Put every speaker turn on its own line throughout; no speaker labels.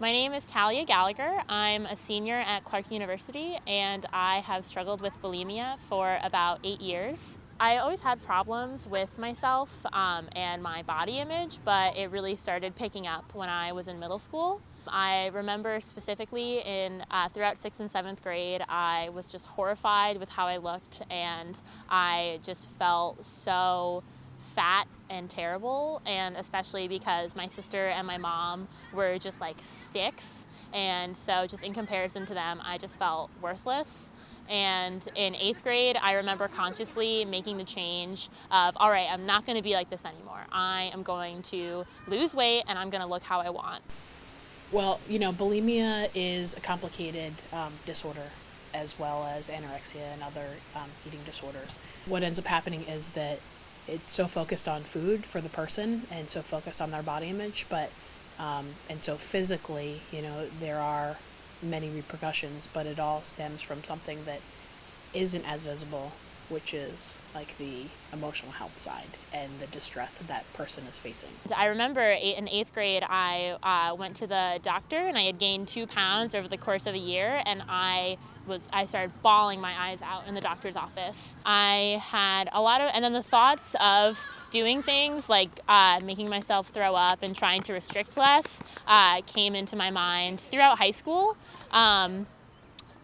My name is Talia Gallagher. I'm a senior at Clark University, and I have struggled with bulimia for about 8 years. I always had problems with myself and my body image, but it really started picking up when I was in middle school. I remember specifically throughout 6th and 7th grade, I was just horrified with how I looked, and I just felt so fat and terrible, and especially because my sister and my mom were just like sticks, and so just in comparison to them, I just felt worthless. And in 8th grade, I remember consciously making the change of, all right, I'm not going to be like this anymore. I am going to lose weight and I'm going to look how I want.
Well, bulimia is a complicated disorder as well as anorexia and other eating disorders. What ends up happening is that it's so focused on food for the person and so focused on their body image, and so physically, there are many repercussions, but it all stems from something that isn't as visible, which is like the emotional health side and the distress that person is facing.
I remember in 8th grade, I went to the doctor and I had gained 2 pounds over the course of a year, and I started bawling my eyes out in the doctor's office. I had and then the thoughts of doing things like making myself throw up and trying to restrict less came into my mind throughout high school.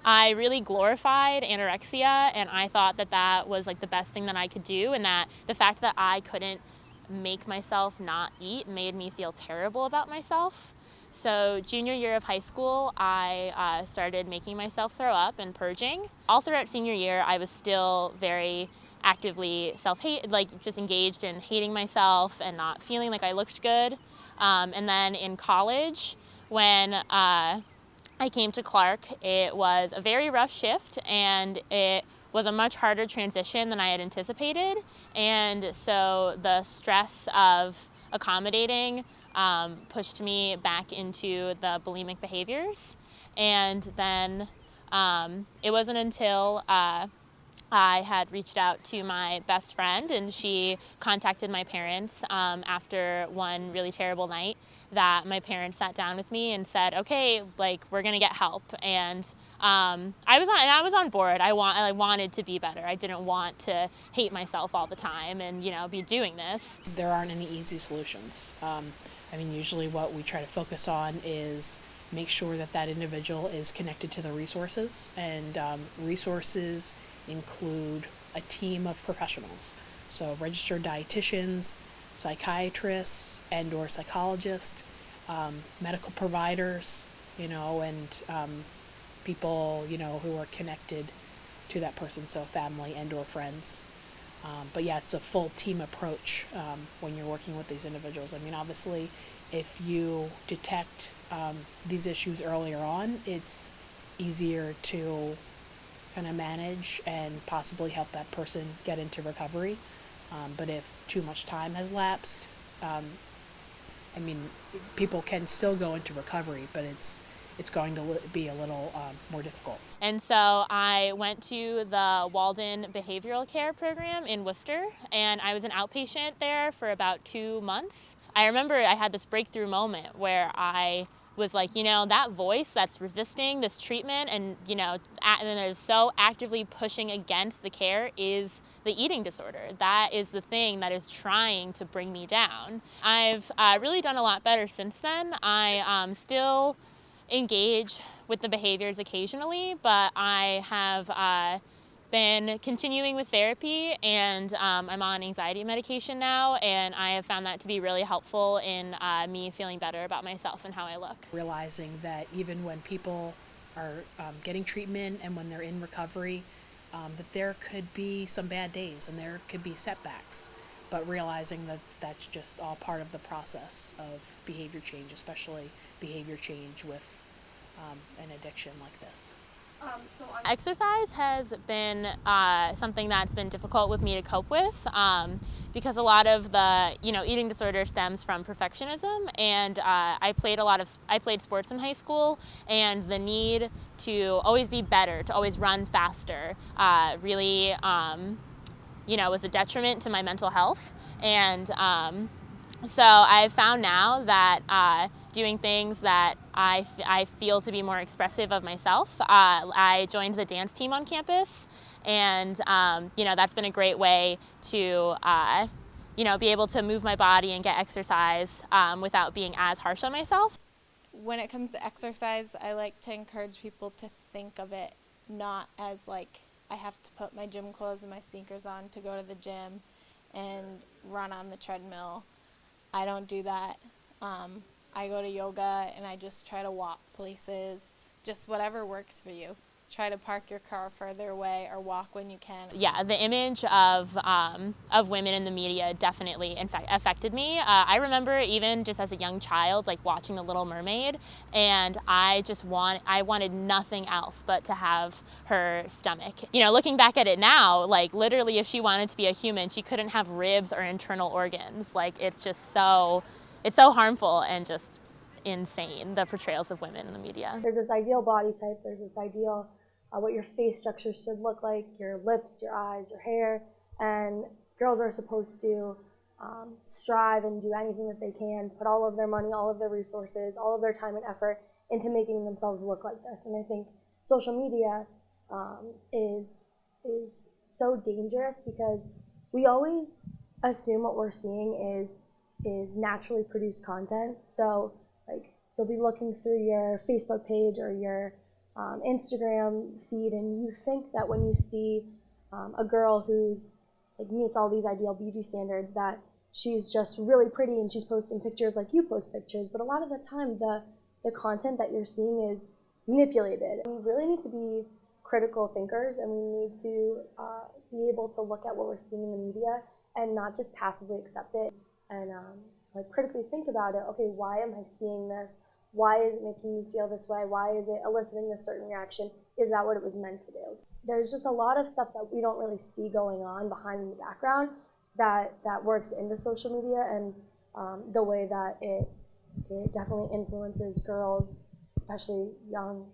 I really glorified anorexia, and I thought that was like the best thing that I could do, and that the fact that I couldn't make myself not eat made me feel terrible about myself. So junior year of high school, I started making myself throw up and purging. All throughout senior year, I was still very actively self-hate, like just engaged in hating myself and not feeling like I looked good. And then in college, when I came to Clark, it was a very rough shift, and it was a much harder transition than I had anticipated. And so the stress of accommodating pushed me back into the bulimic behaviors. And then it wasn't until I had reached out to my best friend, and she contacted my parents after one really terrible night, that my parents sat down with me and said, okay, like, we're going to get help. And I was on board. I wanted to be better. I didn't want to hate myself all the time and, be doing this.
There aren't any easy solutions. Usually what we try to focus on is make sure that individual is connected to the resources, and resources include a team of professionals. So registered dietitians, psychiatrists and or psychologists, medical providers, and people, who are connected to that person, so family and or friends. But yeah, it's a full team approach when you're working with these individuals. Obviously, if you detect these issues earlier on, it's easier to kind of manage and possibly help that person get into recovery. But if too much time has lapsed, people can still go into recovery, but it's going to be a little more difficult.
And so I went to the Walden Behavioral Care Program in Worcester, and I was an outpatient there for about 2 months. I remember I had this breakthrough moment where I was like, that voice that's resisting this treatment and, and is so actively pushing against the care is the eating disorder. That is the thing that is trying to bring me down. I've really done a lot better since then. I still engage with the behaviors occasionally, but I have been continuing with therapy, and I'm on anxiety medication now, and I have found that to be really helpful in me feeling better about myself and how I look.
Realizing that even when people are getting treatment and when they're in recovery, that there could be some bad days and there could be setbacks, but realizing that that's just all part of the process of behavior change, especially behavior change with an addiction like this.
Exercise has been something that's been difficult with me to cope with because a lot of the eating disorder stems from perfectionism, and I played sports in high school, and the need to always be better, to always run faster, really was a detriment to my mental health. And so I've found now that doing things that I feel to be more expressive of myself. I joined the dance team on campus, and that's been a great way to be able to move my body and get exercise without being as harsh on myself.
When it comes to exercise, I like to encourage people to think of it not as like I have to put my gym clothes and my sneakers on to go to the gym and run on the treadmill. I don't do that. I go to yoga and I just try to walk places, just whatever works for you. Try to park your car further away or walk when you can.
Yeah, the image of women in the media definitely affected me. I remember even just as a young child, like watching The Little Mermaid, and I wanted nothing else but to have her stomach. Looking back at it now, like literally, if she wanted to be a human, she couldn't have ribs or internal organs. Like it's so harmful and just insane, the portrayals of women in the media.
There's this ideal body type, there's this ideal what your face structure should look like, your lips, your eyes, your hair, and girls are supposed to strive and do anything that they can, put all of their money, all of their resources, all of their time and effort into making themselves look like this. And I think social media is so dangerous because we always assume what we're seeing is naturally produced content. So like you'll be looking through your Facebook page or your Instagram feed, and you think that when you see a girl who's like meets all these ideal beauty standards, that she's just really pretty and she's posting pictures like you post pictures. But a lot of the time, the content that you're seeing is manipulated. We really need to be critical thinkers, and we need to be able to look at what we're seeing in the media and not just passively accept it and like critically think about it. Okay, why am I seeing this? Why is it making me feel this way? Why is it eliciting this certain reaction? Is that what it was meant to do? There's just a lot of stuff that we don't really see going on behind in the background that works into social media, and the way that it definitely influences girls, especially young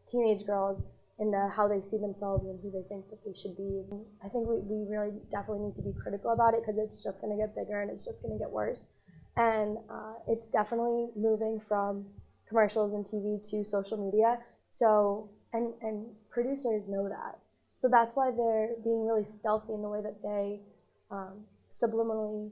teenage girls, into how they see themselves and who they think that they should be. I think we really definitely need to be critical about it because it's just going to get bigger and it's just going to get worse. And it's definitely moving from commercials and TV to social media. So, and producers know that. So that's why they're being really stealthy in the way that they subliminally,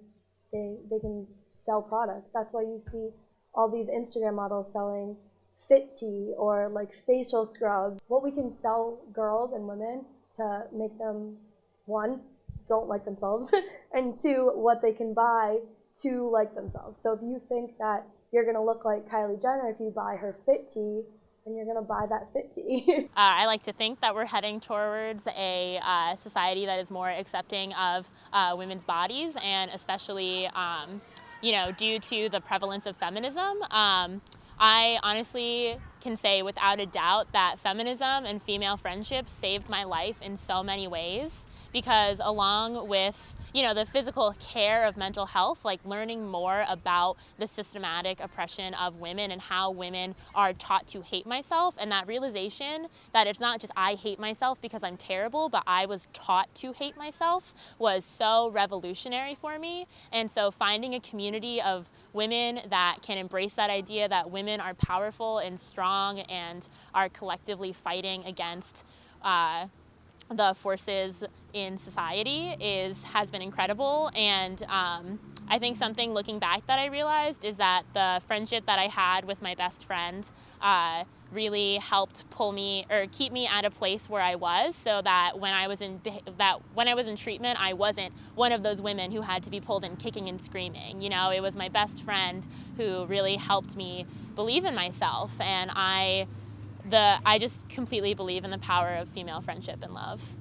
they can sell products. That's why you see all these Instagram models selling fit tea or like facial scrubs. What we can sell girls and women to make them, one, don't like themselves, and two, what they can buy to like themselves. So if you think that you're gonna look like Kylie Jenner if you buy her fit tea, then you're gonna buy that fit tea.
I like to think that we're heading towards a society that is more accepting of women's bodies, and especially, due to the prevalence of feminism. I honestly can say without a doubt that feminism and female friendship saved my life in so many ways, because along with the physical care of mental health, like learning more about the systematic oppression of women and how women are taught to hate myself, and that realization that it's not just I hate myself because I'm terrible, but I was taught to hate myself, was so revolutionary for me. And so finding a community of women that can embrace that idea that women are powerful and strong and are collectively fighting against the forces in society has been incredible. And I think something looking back that I realized is that the friendship that I had with my best friend really helped pull me or keep me at a place where I was, so that when I was in treatment, I wasn't one of those women who had to be pulled in kicking and screaming. It was my best friend who really helped me believe in myself, and I just completely believe in the power of female friendship and love.